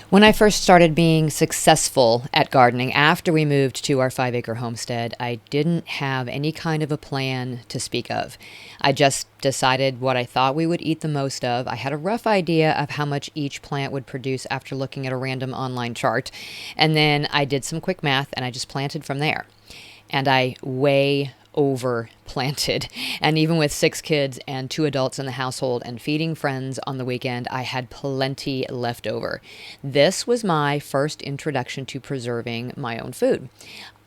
When I first started being successful at gardening after we moved to our 5-acre homestead, I didn't have any kind of a plan to speak of. I just decided what I thought we would eat the most of. I had a rough idea of how much each plant would produce after looking at a random online chart. And then I did some quick math and I just planted from there. And I way over planted. And even with 6 kids and 2 adults in the household and feeding friends on the weekend, I had plenty left over. This was my first introduction to preserving my own food.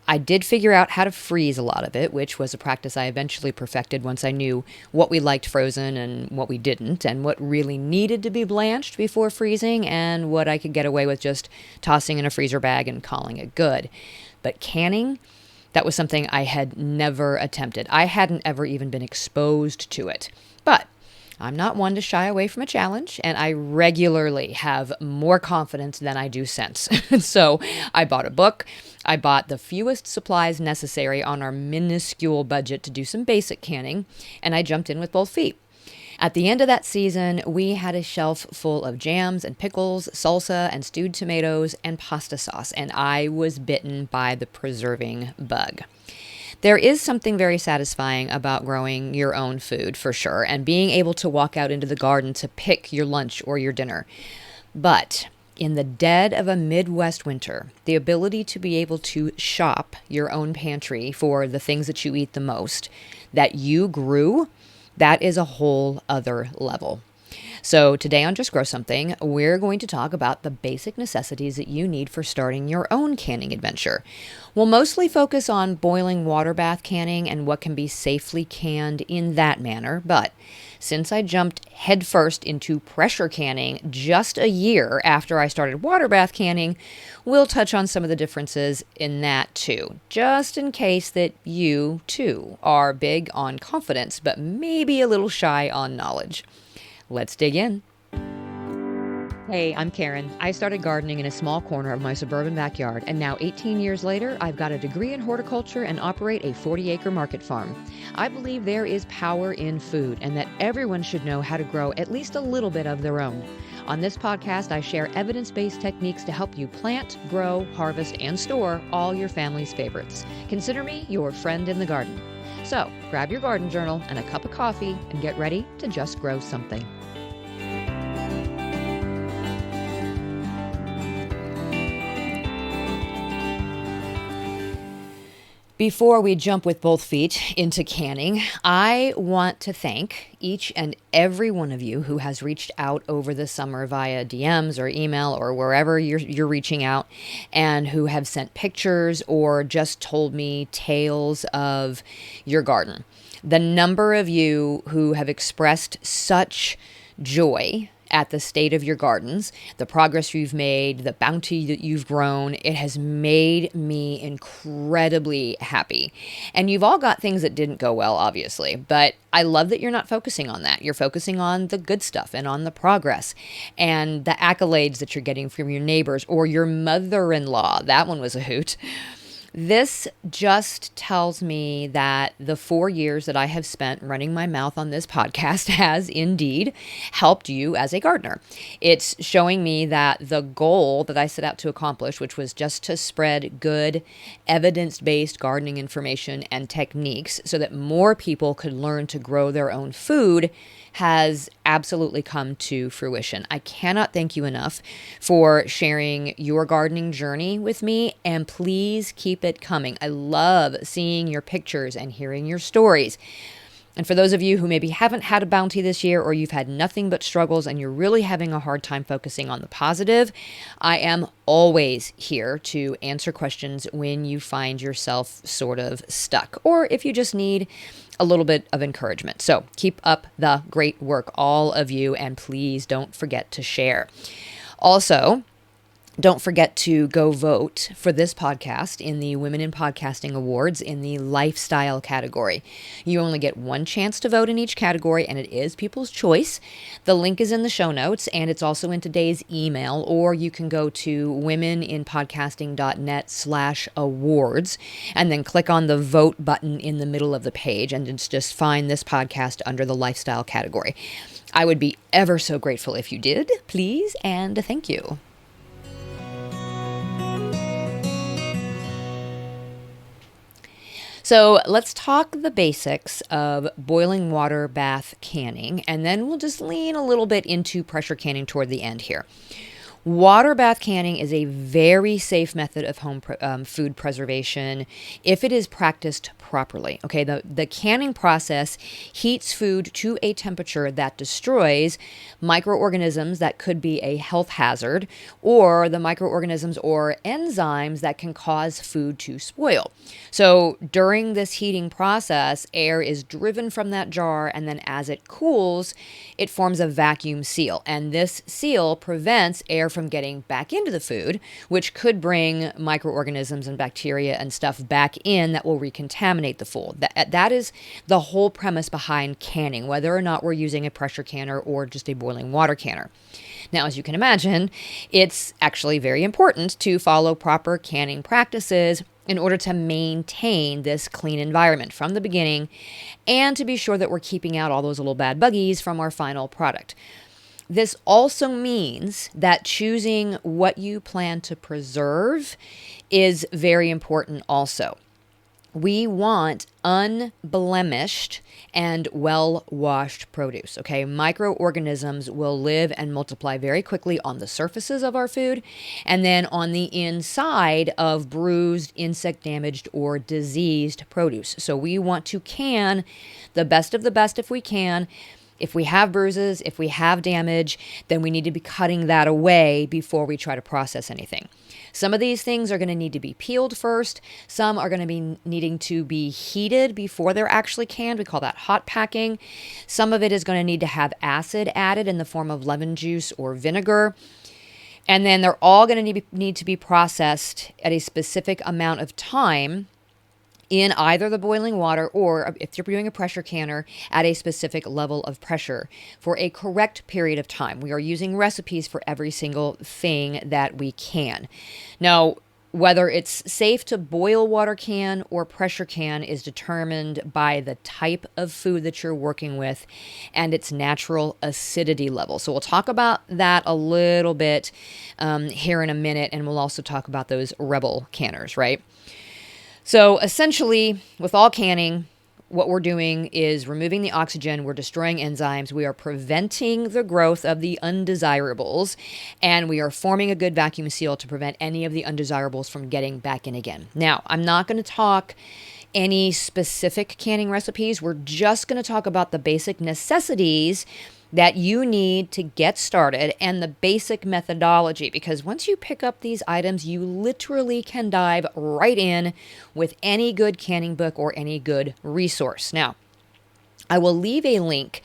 I did figure out how to freeze a lot of it, which was a practice I eventually perfected once I knew what we liked frozen and what we didn't, and what really needed to be blanched before freezing, and what I could get away with just tossing in a freezer bag and calling it good. But canning, that was something I had never attempted. I hadn't ever even been exposed to it. But I'm not one to shy away from a challenge, and I regularly have more confidence than I do sense. So I bought a book. I bought the fewest supplies necessary on our miniscule budget to do some basic canning, and I jumped in with both feet. At the end of that season, we had a shelf full of jams and pickles, salsa and stewed tomatoes, and pasta sauce, and I was bitten by the preserving bug. There is something very satisfying about growing your own food, for sure, and being able to walk out into the garden to pick your lunch or your dinner. But in the dead of a Midwest winter, the ability to be able to shop your own pantry for the things that you eat the most, that you grew, that is a whole other level. So today on Just Grow Something, we're going to talk about the basic necessities that you need for starting your own canning adventure. We'll mostly focus on boiling water bath canning and what can be safely canned in that manner, but since I jumped headfirst into pressure canning just a year after I started water bath canning, we'll touch on some of the differences in that too, just in case that you too are big on confidence but maybe a little shy on knowledge. Let's dig in. Hey, I'm Karen. I started gardening in a small corner of my suburban backyard, and now 18 years later, I've got a degree in horticulture and operate a 40-acre market farm. I believe there is power in food and that everyone should know how to grow at least a little bit of their own. On this podcast, I share evidence-based techniques to help you plant, grow, harvest, and store all your family's favorites. Consider me your friend in the garden. So, grab your garden journal and a cup of coffee and get ready to just grow something. Before we jump with both feet into canning, I want to thank each and every one of you who has reached out over the summer via DMs or email or wherever you're reaching out, and who have sent pictures or just told me tales of your garden. The number of you who have expressed such joy at the state of your gardens, the progress you've made, the bounty that you've grown, it has made me incredibly happy. And you've all got things that didn't go well, obviously, but I love that you're not focusing on that. You're focusing on the good stuff and on the progress and the accolades that you're getting from your neighbors or your mother-in-law. That one was a hoot. This just tells me that the 4 years that I have spent running my mouth on this podcast has indeed helped you as a gardener. It's showing me that the goal that I set out to accomplish, which was just to spread good, evidence-based gardening information and techniques so that more people could learn to grow their own food, has absolutely come to fruition. I cannot thank you enough for sharing your gardening journey with me, and please keep it coming. I love seeing your pictures and hearing your stories. And for those of you who maybe haven't had a bounty this year, or you've had nothing but struggles and you're really having a hard time focusing on the positive, I am always here to answer questions when you find yourself sort of stuck, or if you just need a little bit of encouragement. So keep up the great work, all of you, and please don't forget to share. Also, don't forget to go vote for this podcast in the Women in Podcasting Awards in the lifestyle category. You only get one chance to vote in each category, and it is people's choice. The link is in the show notes, and it's also in today's email, or you can go to womeninpodcasting.net/awards and then click on the vote button in the middle of the page, and it's just find this podcast under the lifestyle category. I would be ever so grateful if you did, please, and thank you. So let's talk the basics of boiling water bath canning, and then we'll just lean a little bit into pressure canning toward the end here. Water bath canning is a very safe method of home food preservation if it is practiced properly. Okay, the canning process heats food to a temperature that destroys microorganisms that could be a health hazard, or the microorganisms or enzymes that can cause food to spoil. So during this heating process, air is driven from that jar, and then as it cools, it forms a vacuum seal. And this seal prevents air from getting back into the food, which could bring microorganisms and bacteria and stuff back in that will recontaminate the food. That is the whole premise behind canning, whether or not we're using a pressure canner or just a boiling water canner. Now, as you can imagine, it's actually very important to follow proper canning practices in order to maintain this clean environment from the beginning and to be sure that we're keeping out all those little bad buggies from our final product. This also means that choosing what you plan to preserve is very important also. We want unblemished and well-washed produce, okay? Microorganisms will live and multiply very quickly on the surfaces of our food and then on the inside of bruised, insect-damaged, or diseased produce. So we want to can the best of the best if we can. If we have bruises, if we have damage, then we need to be cutting that away before we try to process anything. Some of these things are going to need to be peeled first. Some are going to be needing to be heated before they're actually canned. We call that hot packing. Some of it is going to need to have acid added in the form of lemon juice or vinegar. And then they're all going to need to be processed at a specific amount of time in either the boiling water or, if you're doing a pressure canner, at a specific level of pressure for a correct period of time. We are using recipes for every single thing that we can. Now, whether it's safe to boil water can or pressure can is determined by the type of food that you're working with and its natural acidity level. So we'll talk about that a little bit here in a minute, and we'll also talk about those rebel canners, right? So essentially, with all canning, what we're doing is removing the oxygen, we're destroying enzymes, we are preventing the growth of the undesirables, and we are forming a good vacuum seal to prevent any of the undesirables from getting back in again. Now, I'm not going to talk any specific canning recipes. We're just going to talk about the basic necessities that you need to get started and the basic methodology, because once you pick up these items, you literally can dive right in with any good canning book or any good resource. Now, I will leave a link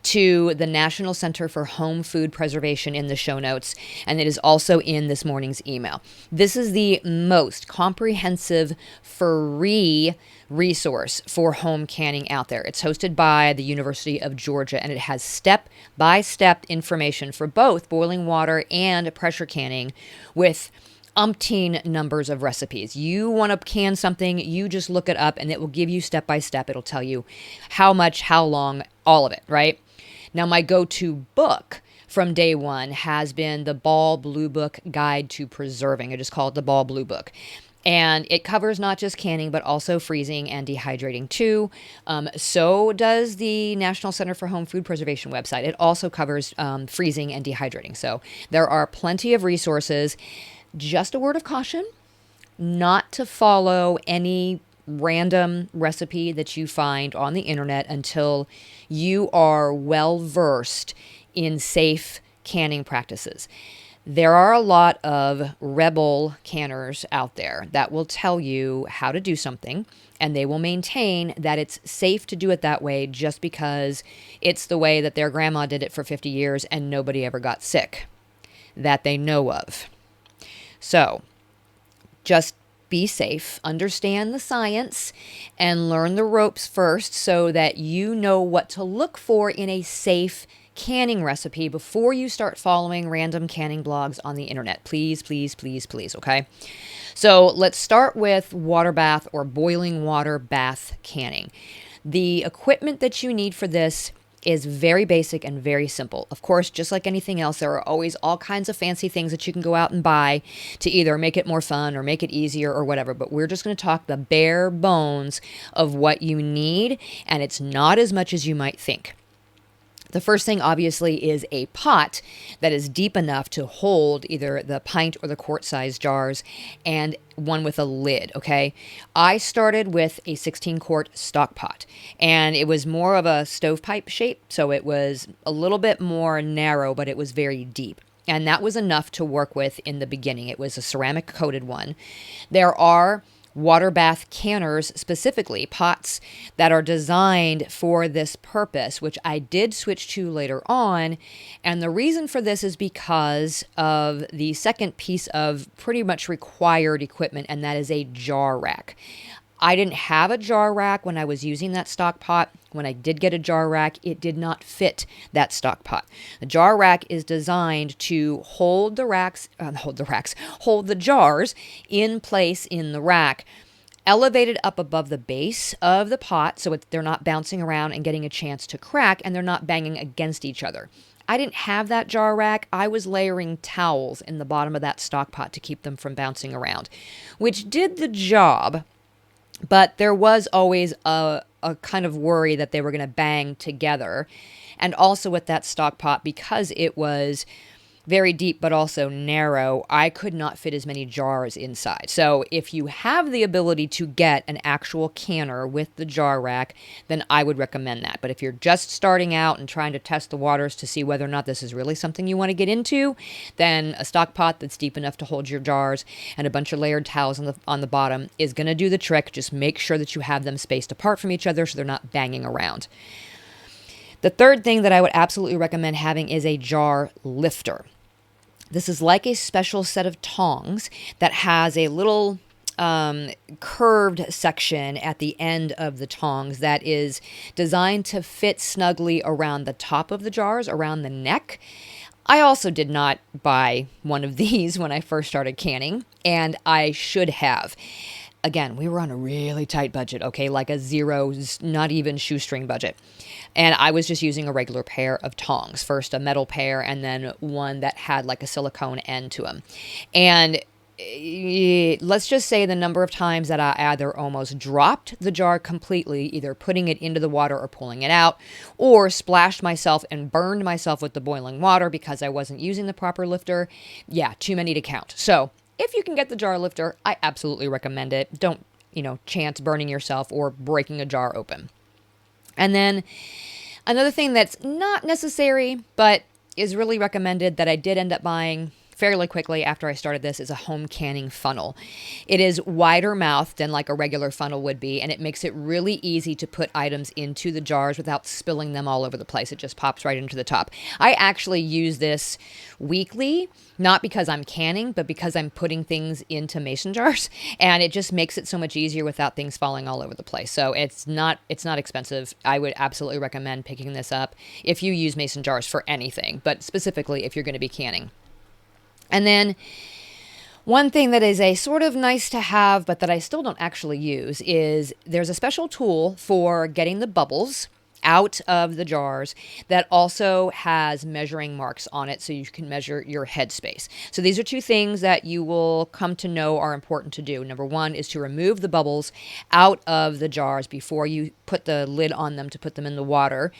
to the National Center for Home Food Preservation in the show notes, and it is also in this morning's email. This is the most comprehensive free resource for home canning out there. It's hosted by the University of Georgia, and it has step-by-step information for both boiling water and pressure canning with umpteen numbers of recipes. You want to can something, you just look it up and it will give you step by step. It'll tell you how much, how long, all of it, right? Now, my go-to book from day one has been the Ball Blue Book Guide to Preserving. I just call it the Ball Blue Book. And it covers not just canning, but also freezing and dehydrating too. So does the National Center for Home Food Preservation website. It also covers freezing and dehydrating. So there are plenty of resources. Just a word of caution, not to follow any random recipe that you find on the internet until you are well versed in safe canning practices. There are a lot of rebel canners out there that will tell you how to do something, and they will maintain that it's safe to do it that way just because it's the way that their grandma did it for 50 years and nobody ever got sick that they know of. So just be safe, understand the science, and learn the ropes first so that you know what to look for in a safe canning recipe before you start following random canning blogs on the internet. Please, please, please, please, okay? So let's start with water bath or boiling water bath canning. The equipment that you need for this is very basic and very simple. Of course, just like anything else, there are always all kinds of fancy things that you can go out and buy to either make it more fun or make it easier or whatever. But we're just going to talk the bare bones of what you need, and it's not as much as you might think. The first thing, obviously, is a pot that is deep enough to hold either the pint or the quart-sized jars, and one with a lid, okay? I started with a 16-quart stock pot, and it was more of a stovepipe shape, so it was a little bit more narrow, but it was very deep. And that was enough to work with in the beginning. It was a ceramic-coated one. There are water bath canners, specifically pots that are designed for this purpose, which I did switch to later on. And the reason for this is because of the second piece of pretty much required equipment, and that is a jar rack. I didn't have a jar rack when I was using that stock pot. When I did get a jar rack, it did not fit that stock pot. The jar rack is designed to hold the jars in place in the rack, elevated up above the base of the pot so they're not bouncing around and getting a chance to crack, and they're not banging against each other. I didn't have that jar rack. I was layering towels in the bottom of that stock pot to keep them from bouncing around, which did the job. But there was always a kind of worry that they were going to bang together. And also with that stock pot, because it was very deep but also narrow, I could not fit as many jars inside. So if you have the ability to get an actual canner with the jar rack, then I would recommend that. But if you're just starting out and trying to test the waters to see whether or not this is really something you want to get into, then a stock pot that's deep enough to hold your jars and a bunch of layered towels on the bottom is going to do the trick. Just make sure that you have them spaced apart from each other so they're not banging around. The third thing that I would absolutely recommend having is a jar lifter. This is like a special set of tongs that has a little curved section at the end of the tongs that is designed to fit snugly around the top of the jars, around the neck. I also did not buy one of these when I first started canning, and I should have. Again, we were on a really tight budget, okay, like a zero, not even shoestring budget. And I was just using a regular pair of tongs. First a metal pair, and then one that had like a silicone end to them. And let's just say the number of times that I either almost dropped the jar completely, either putting it into the water or pulling it out, or splashed myself and burned myself with the boiling water because I wasn't using the proper lifter. Yeah, too many to count. So if you can get the jar lifter, I absolutely recommend it. Don't, chance burning yourself or breaking a jar open. And then another thing that's not necessary, but is really recommended that I did end up buying fairly quickly after I started this is a home canning funnel. It is wider mouthed than like a regular funnel would be, and it makes it really easy to put items into the jars without spilling them all over the place. It just pops right into the top. I actually use this weekly, not because I'm canning, but because I'm putting things into mason jars, and it just makes it so much easier without things falling all over the place. So it's not expensive. I would absolutely recommend picking this up if you use mason jars for anything, but specifically if you're going to be canning. And then one thing that is a sort of nice to have, but that I still don't actually use, is there's a special tool for getting the bubbles out of the jars that also has measuring marks on it so you can measure your headspace. So these are two things that you will come to know are important to do. Number one is to remove the bubbles out of the jars before you put the lid on them to put them in the water.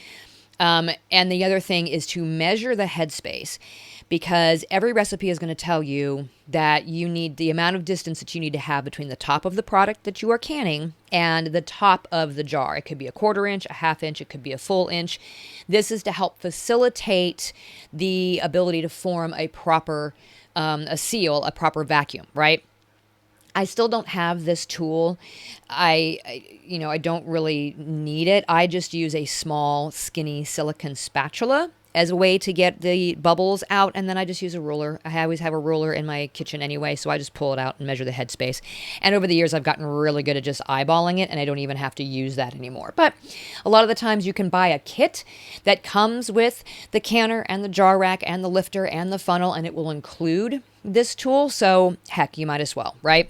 And the other thing is to measure the headspace, because every recipe is going to tell you that you need the amount of distance that you need to have between the top of the product that you are canning and the top of the jar. It could be a 1/4 inch, a 1/2 inch, it could be a full inch. This is to help facilitate the ability to form a proper a seal, a proper vacuum, right? I still don't have this tool. I don't really need it. I just use a small, skinny silicone spatula as a way to get the bubbles out, and then I just use a ruler. I always have a ruler in my kitchen anyway, so I just pull it out and measure the headspace. And over the years, I've gotten really good at just eyeballing it, and I don't even have to use that anymore. But a lot of the times you can buy a kit that comes with the canner and the jar rack and the lifter and the funnel, and it will include this tool. So heck, you might as well, right?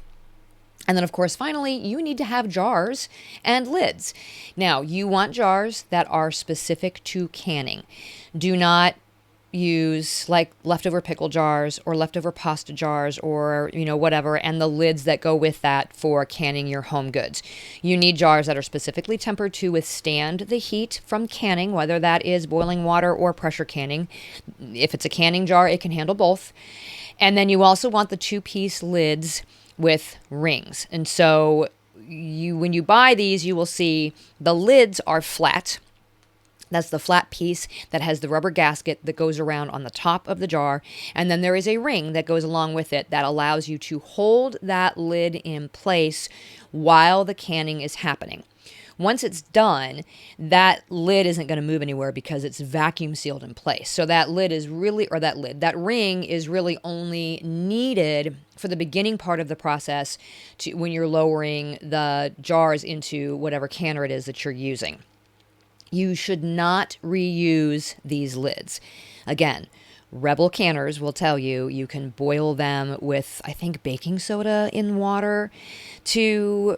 And then, of course, finally, you need to have jars and lids. Now, you want jars that are specific to canning. Do not use like leftover pickle jars or leftover pasta jars or whatever, and the lids that go with that for canning your home goods. You need jars that are specifically tempered to withstand the heat from canning, whether that is boiling water or pressure canning. If it's a canning jar, it can handle both. And then you also want the 2-piece lids with rings. And so when you buy these, you will see the lids are flat. That's the flat piece that has the rubber gasket that goes around on the top of the jar. And then there is a ring that goes along with it that allows you to hold that lid in place while the canning is happening. Once it's done, that lid isn't going to move anywhere because it's vacuum sealed in place. So that ring is really only needed for the beginning part of the process when you're lowering the jars into whatever canner it is that you're using. You should not reuse these lids. Again, Rebel canners will tell you you can boil them with, I think, baking soda in water to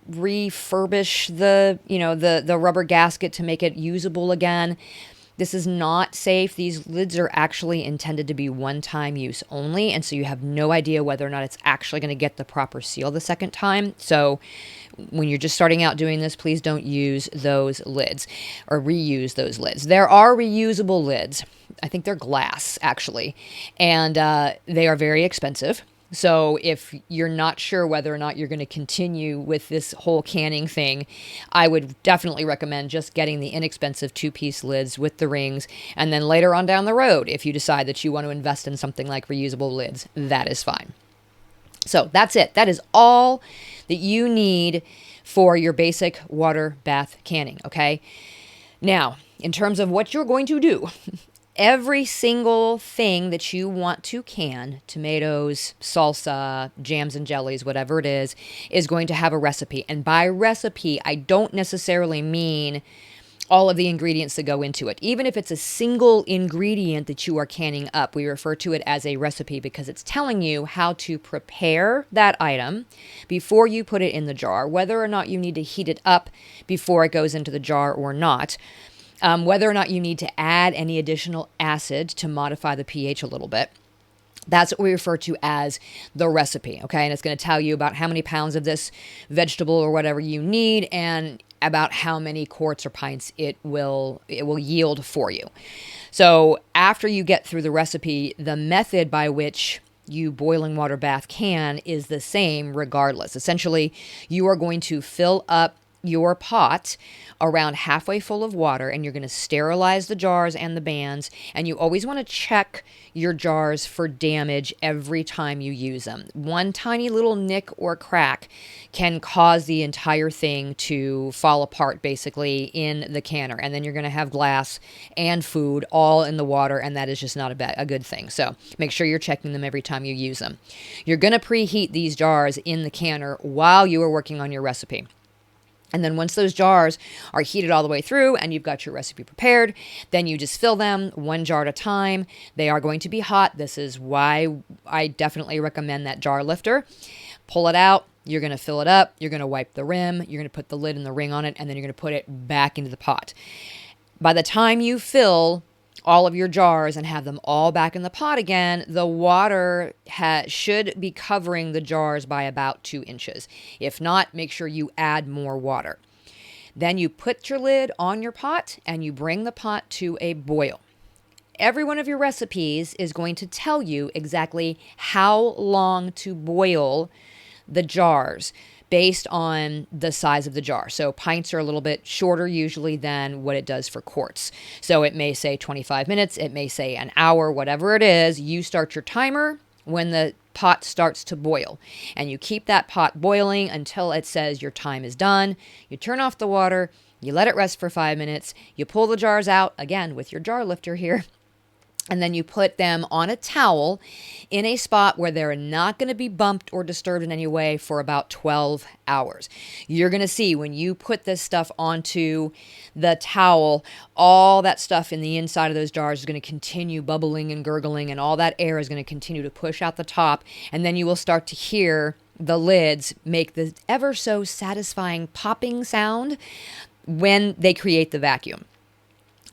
refurbish the rubber gasket to make it usable again. This is not safe. These lids are actually intended to be one-time use only, and so you have no idea whether or not it's actually going to get the proper seal the second time. So when you're just starting out doing this, please don't use those lids or reuse those lids. There are reusable lids. I think they're glass, actually, and they are very expensive. So if you're not sure whether or not you're going to continue with this whole canning thing, I would definitely recommend just getting the inexpensive 2-piece lids with the rings. And then later on down the road, if you decide that you want to invest in something like reusable lids, that is fine. So that's it. That is all that you need for your basic water bath canning, okay? Now, in terms of what you're going to do, every single thing that you want to can, tomatoes, salsa, jams and jellies, whatever it is going to have a recipe. And by recipe, I don't necessarily mean all of the ingredients that go into it. Even if it's a single ingredient that you are canning up, we refer to it as a recipe because it's telling you how to prepare that item before you put it in the jar, whether or not you need to heat it up before it goes into the jar or not. Whether or not you need to add any additional acid to modify the pH a little bit. That's what we refer to as the recipe, okay? And it's going to tell you about how many pounds of this vegetable or whatever you need and about how many quarts or pints it will yield for you. So after you get through the recipe, the method by which you boiling water bath can is the same regardless. Essentially, you are going to fill up your pot around halfway full of water, and you're going to sterilize the jars and the bands, and you always want to check your jars for damage every time you use them. One tiny little nick or crack can cause the entire thing to fall apart basically in the canner, and then you're going to have glass and food all in the water, and that is just not a good thing. So make sure you're checking them every time you use them. You're going to preheat these jars in the canner while you are working on your recipe. And then once those jars are heated all the way through and you've got your recipe prepared, then you just fill them one jar at a time. They are going to be hot. This is why I definitely recommend that jar lifter. Pull it out. You're going to fill it up. You're going to wipe the rim. You're going to put the lid and the ring on it, and then you're going to put it back into the pot. By the time you fill all of your jars and have them all back in the pot again, the water should be covering the jars by about 2 inches. If not, make sure you add more water. Then you put your lid on your pot and you bring the pot to a boil. Every one of your recipes is going to tell you exactly how long to boil the jars based on the size of the jar. So pints are a little bit shorter usually than what it does for quarts. So it may say 25 minutes, it may say an hour, whatever it is. You start your timer when the pot starts to boil, and you keep that pot boiling until it says your time is done. You turn off the water, you let it rest for 5 minutes, you pull the jars out, again with your jar lifter here, and then you put them on a towel in a spot where they're not going to be bumped or disturbed in any way for about 12 hours. You're going to see when you put this stuff onto the towel, all that stuff in the inside of those jars is going to continue bubbling and gurgling, and all that air is going to continue to push out the top, and then you will start to hear the lids make the ever so satisfying popping sound when they create the vacuum.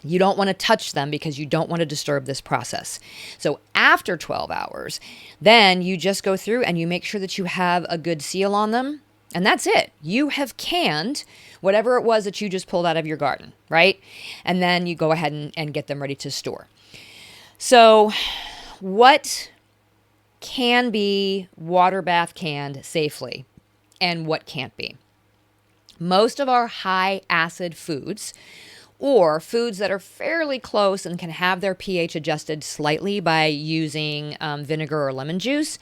You don't want to touch them because you don't want to disturb this process. So after 12 hours, then you just go through and you make sure that you have a good seal on them. And that's it. You have canned whatever it was that you just pulled out of your garden, right? And then you go ahead and get them ready to store. So what can be water bath canned safely and what can't be? Most of our high acid foods, or foods that are fairly close and can have their pH adjusted slightly by using vinegar or lemon juice,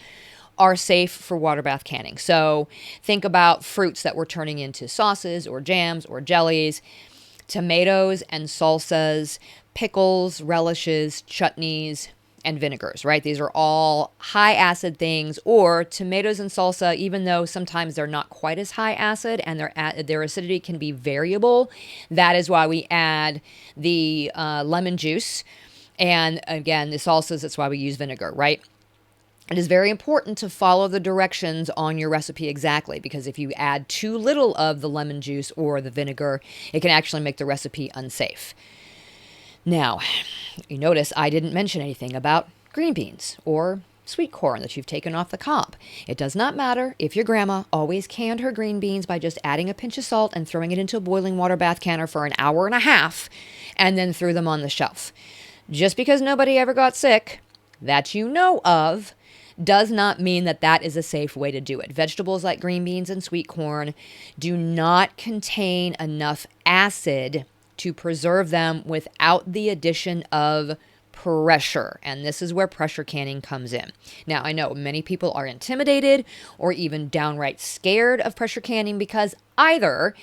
are safe for water bath canning. So think about fruits that we're turning into sauces or jams or jellies, tomatoes and salsas, pickles, relishes, chutneys, and vinegars, right? These are all high acid things, or tomatoes and salsa, even though sometimes they're not quite as high acid and their acidity can be variable. That is why we add the lemon juice. And again, the salsas, that's why we use vinegar, right? It is very important to follow the directions on your recipe exactly, because if you add too little of the lemon juice or the vinegar, it can actually make the recipe unsafe. Now, you notice I didn't mention anything about green beans or sweet corn that you've taken off the cob. It does not matter if your grandma always canned her green beans by just adding a pinch of salt and throwing it into a boiling water bath canner for an hour and a half and then threw them on the shelf. Just because nobody ever got sick, that you know of, does not mean that that is a safe way to do it. Vegetables like green beans and sweet corn do not contain enough acid to preserve them without the addition of pressure. And this is where pressure canning comes in. Now, I know many people are intimidated or even downright scared of pressure canning because either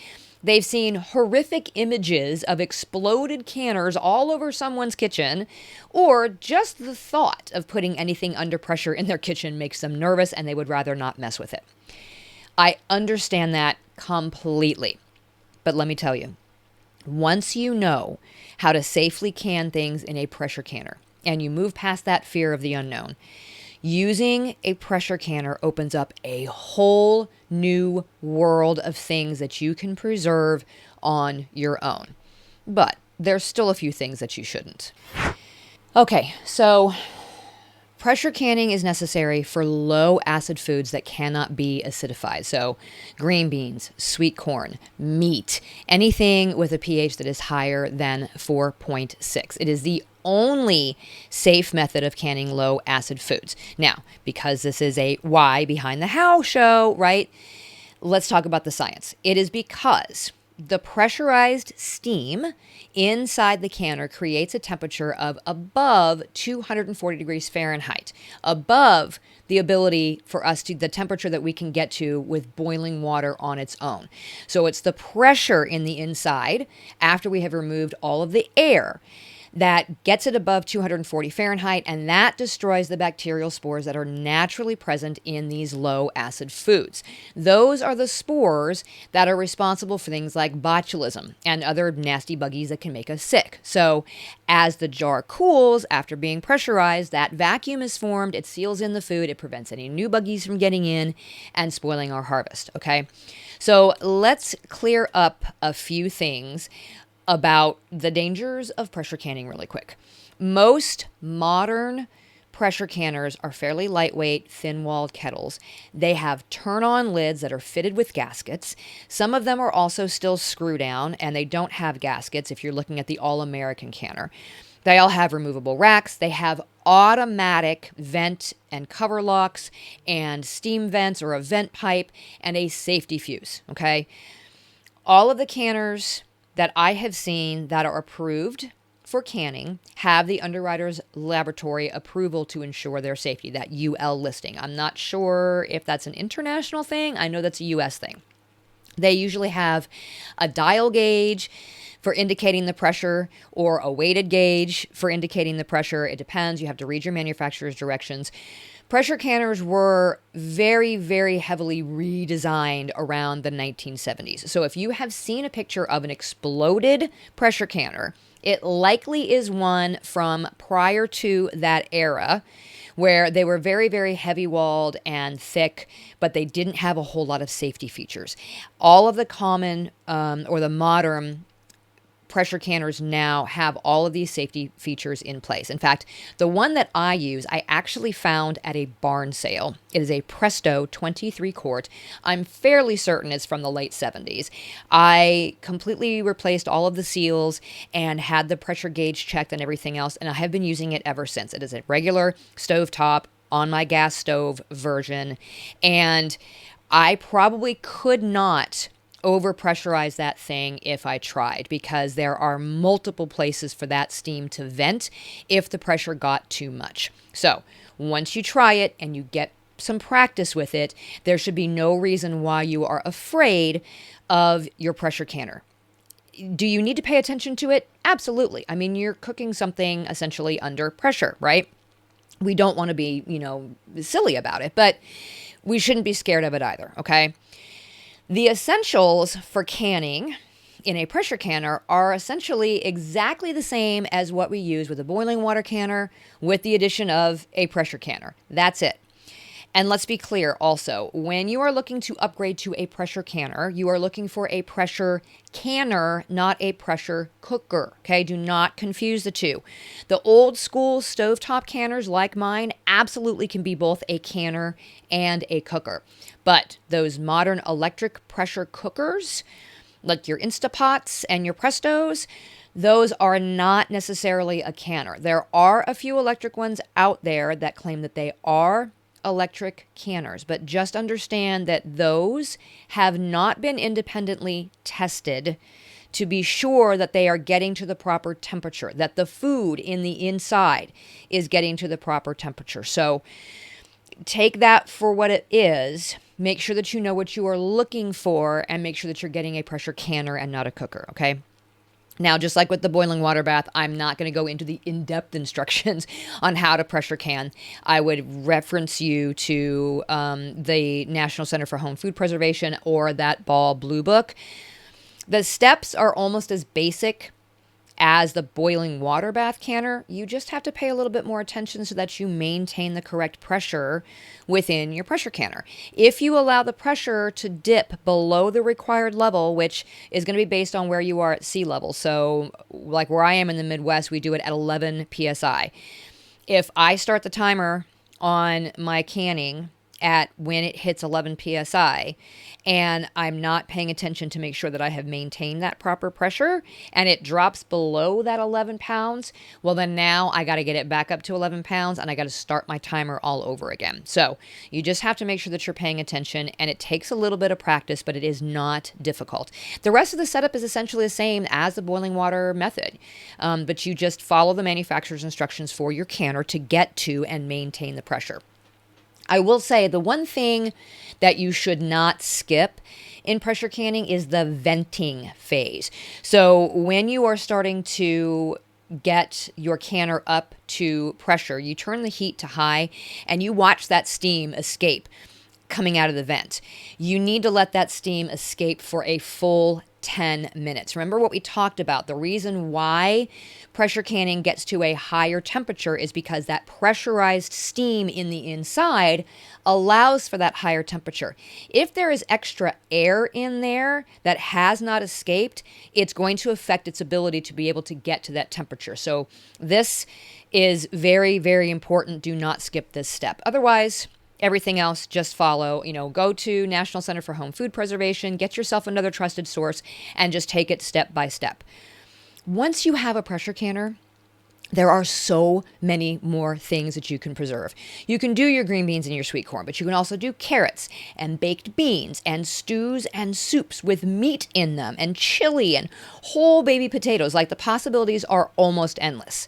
they've seen horrific images of exploded canners all over someone's kitchen, or just the thought of putting anything under pressure in their kitchen makes them nervous and they would rather not mess with it. I understand that completely. But let me tell you, once you know how to safely can things in a pressure canner and you move past that fear of the unknown, using a pressure canner opens up a whole new world of things that you can preserve on your own. But there's still a few things that you shouldn't. Okay, so pressure canning is necessary for low acid foods that cannot be acidified. So green beans, sweet corn, meat, anything with a pH that is higher than 4.6. It is the only safe method of canning low acid foods. Now, because this is a why behind the how show, right? Let's talk about the science. It is because the pressurized steam inside the canner creates a temperature of above 240 degrees Fahrenheit, above the ability for us to, the temperature that we can get to with boiling water on its own. So it's the pressure in the inside after we have removed all of the air that gets it above 240 Fahrenheit, and that destroys the bacterial spores that are naturally present in these low acid foods. Those are the spores that are responsible for things like botulism and other nasty buggies that can make us sick. So as the jar cools after being pressurized, that vacuum is formed, it seals in the food, it prevents any new buggies from getting in and spoiling our harvest, okay? So let's clear up a few things about the dangers of pressure canning really quick. Most modern pressure canners are fairly lightweight, thin-walled kettles. They have turn-on lids that are fitted with gaskets. Some of them are also still screw-down, and they don't have gaskets if you're looking at the all-American canner. They all have removable racks. They have automatic vent and cover locks and steam vents or a vent pipe and a safety fuse, okay? All of the canners that I have seen that are approved for canning have the Underwriters Laboratory approval to ensure their safety, that UL listing. I'm not sure if that's an international thing. I know that's a US thing. They usually have a dial gauge for indicating the pressure or a weighted gauge for indicating the pressure. It depends. You have to read your manufacturer's directions. Pressure canners were very, very heavily redesigned around the 1970s. So if you have seen a picture of an exploded pressure canner, it likely is one from prior to that era, where they were very, very heavy walled and thick, but they didn't have a whole lot of safety features. All of the common or the modern pressure canners now have all of these safety features in place. In fact, the one that I use, I actually found at a barn sale. It is a Presto 23 quart. I'm fairly certain it's from the late 70s. I completely replaced all of the seals and had the pressure gauge checked and everything else, and I have been using it ever since. It is a regular stovetop on my gas stove version, and I probably could not overpressurize that thing if I tried, because there are multiple places for that steam to vent if the pressure got too much. So once you try it and you get some practice with it, there should be no reason why you are afraid of your pressure canner. Do you need to pay attention to it? Absolutely. I mean, you're cooking something essentially under pressure, right? We don't want to be, silly about it, but we shouldn't be scared of it either, okay? The essentials for canning in a pressure canner are essentially exactly the same as what we use with a boiling water canner with the addition of a pressure canner. That's it. And let's be clear also, when you are looking to upgrade to a pressure canner, you are looking for a pressure canner, not a pressure cooker, okay? Do not confuse the two. The old school stovetop canners like mine absolutely can be both a canner and a cooker. But those modern electric pressure cookers, like your Instapots and your Prestos, those are not necessarily a canner. There are a few electric ones out there that claim that they are electric canners, but just understand that those have not been independently tested to be sure that they are getting to the proper temperature, that the food in the inside is getting to the proper temperature. So take that for what it is. Make sure that you know what you are looking for, and make sure that you're getting a pressure canner and not a cooker, okay? Now, just like with the boiling water bath, I'm not going to go into the in-depth instructions on how to pressure can. I would reference you to the National Center for Home Food Preservation or that Ball Blue Book. The steps are almost as basic as the boiling water bath canner. You just have to pay a little bit more attention so that you maintain the correct pressure within your pressure canner. If you allow the pressure to dip below the required level, which is going to be based on where you are at sea level. So like where I am in the Midwest, we do it at 11 PSI. If I start the timer on my canning at when it hits 11 PSI and I'm not paying attention to make sure that I have maintained that proper pressure and it drops below that 11 pounds, well then now I got to get it back up to 11 pounds and I got to start my timer all over again. So you just have to make sure that you're paying attention, and it takes a little bit of practice, but it is not difficult. The rest of the setup is essentially the same as the boiling water method, but you just follow the manufacturer's instructions for your canner to get to and maintain the pressure. I will say the one thing that you should not skip in pressure canning is the venting phase. So when you are starting to get your canner up to pressure, you turn the heat to high and you watch that steam escape coming out of the vent. You need to let that steam escape for a full 10 minutes. Remember what we talked about. The reason why pressure canning gets to a higher temperature is because that pressurized steam in the inside allows for that higher temperature. If there is extra air in there that has not escaped, it's going to affect its ability to be able to get to that temperature. So this is very, very important. Do not skip this step. Otherwise, everything else, just follow. Go to National Center for Home Food Preservation, get yourself another trusted source, and just take it step by step. Once you have a pressure canner, there are so many more things that you can preserve. You can do your green beans and your sweet corn, but you can also do carrots and baked beans and stews and soups with meat in them and chili and whole baby potatoes. Like, the possibilities are almost endless.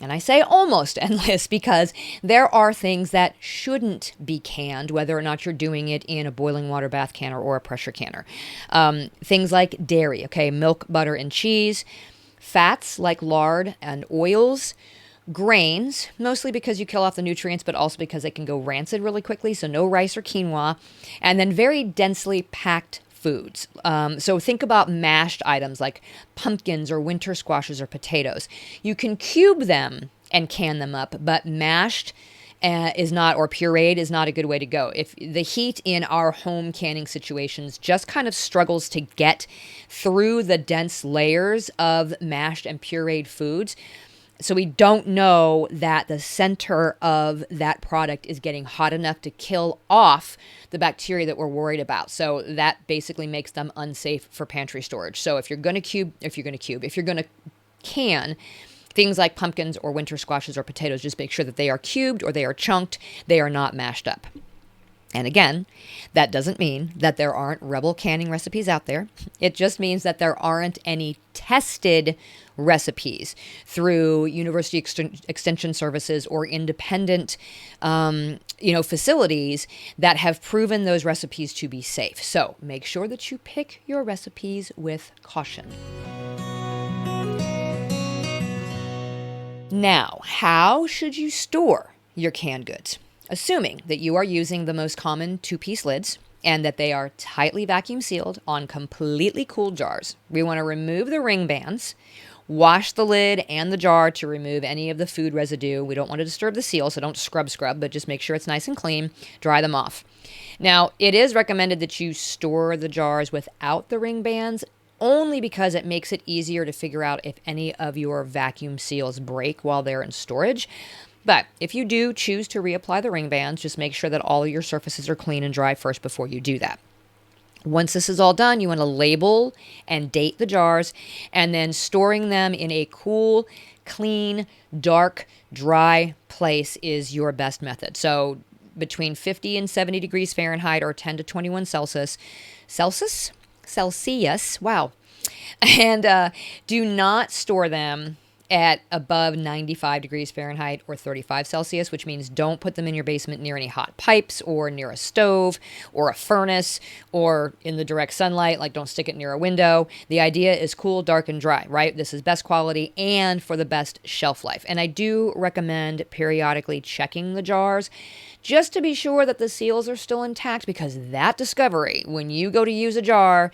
And I say almost endless because there are things that shouldn't be canned, whether or not you're doing it in a boiling water bath canner or a pressure canner. Things like dairy, okay, milk, butter, and cheese, fats like lard and oils, grains, mostly because you kill off the nutrients, but also because they can go rancid really quickly, so no rice or quinoa, and then very densely packed foods. So think about mashed items like pumpkins or winter squashes or potatoes. You can cube them and can them up, but mashed is not, or pureed is not a good way to go. If the heat in our home canning situations just kind of struggles to get through the dense layers of mashed and pureed foods, so we don't know that the center of that product is getting hot enough to kill off the bacteria that we're worried about. So that basically makes them unsafe for pantry storage. So if you're going to can things like pumpkins or winter squashes or potatoes, just make sure that they are cubed or they are chunked. They are not mashed up. And again, that doesn't mean that there aren't rebel canning recipes out there. It just means that there aren't any tested recipes through university extension services or independent, facilities that have proven those recipes to be safe. So make sure that you pick your recipes with caution. Now, how should you store your canned goods? Assuming that you are using the most common 2-piece lids and that they are tightly vacuum sealed on completely cooled jars. We want to remove the ring bands, wash the lid and the jar to remove any of the food residue. We don't want to disturb the seal, so don't scrub, but just make sure it's nice and clean. Dry them off. Now, it is recommended that you store the jars without the ring bands, only because it makes it easier to figure out if any of your vacuum seals break while they're in storage. But if you do choose to reapply the ring bands, just make sure that all of your surfaces are clean and dry first before you do that. Once this is all done, you want to label and date the jars, and then storing them in a cool, clean, dark, dry place is your best method. So between 50 and 70 degrees Fahrenheit or 10 to 21 Celsius. Wow. And do not store them at above 95 degrees Fahrenheit or 35 Celsius, which means don't put them in your basement near any hot pipes or near a stove or a furnace or in the direct sunlight. Like, don't stick it near a window. The idea is cool, dark, and dry, right? This is best quality and for the best shelf life. And I do recommend periodically checking the jars just to be sure that the seals are still intact, because that discovery, when you go to use a jar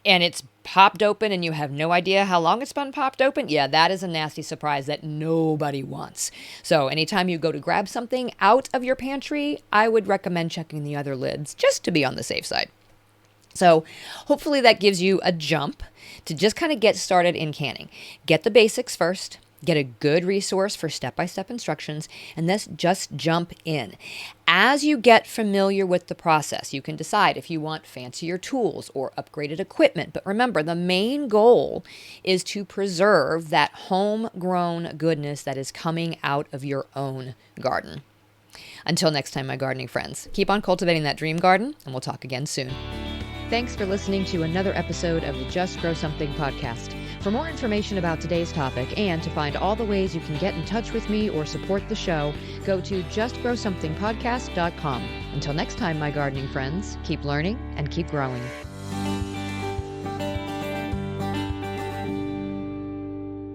and it's popped open and you have no idea how long it's been popped open, yeah, that is a nasty surprise that nobody wants. So anytime you go to grab something out of your pantry, I would recommend checking the other lids just to be on the safe side. So hopefully that gives you a jump to just kind of get started in canning. Get the basics first. Get a good resource for step-by-step instructions, and then just jump in. As you get familiar with the process, you can decide if you want fancier tools or upgraded equipment. But remember, the main goal is to preserve that homegrown goodness that is coming out of your own garden. Until next time, my gardening friends, keep on cultivating that dream garden, and we'll talk again soon. Thanks for listening to another episode of the Just Grow Something podcast. For more information about today's topic and to find all the ways you can get in touch with me or support the show, go to justgrowsomethingpodcast.com. Until next time, my gardening friends, keep learning and keep growing.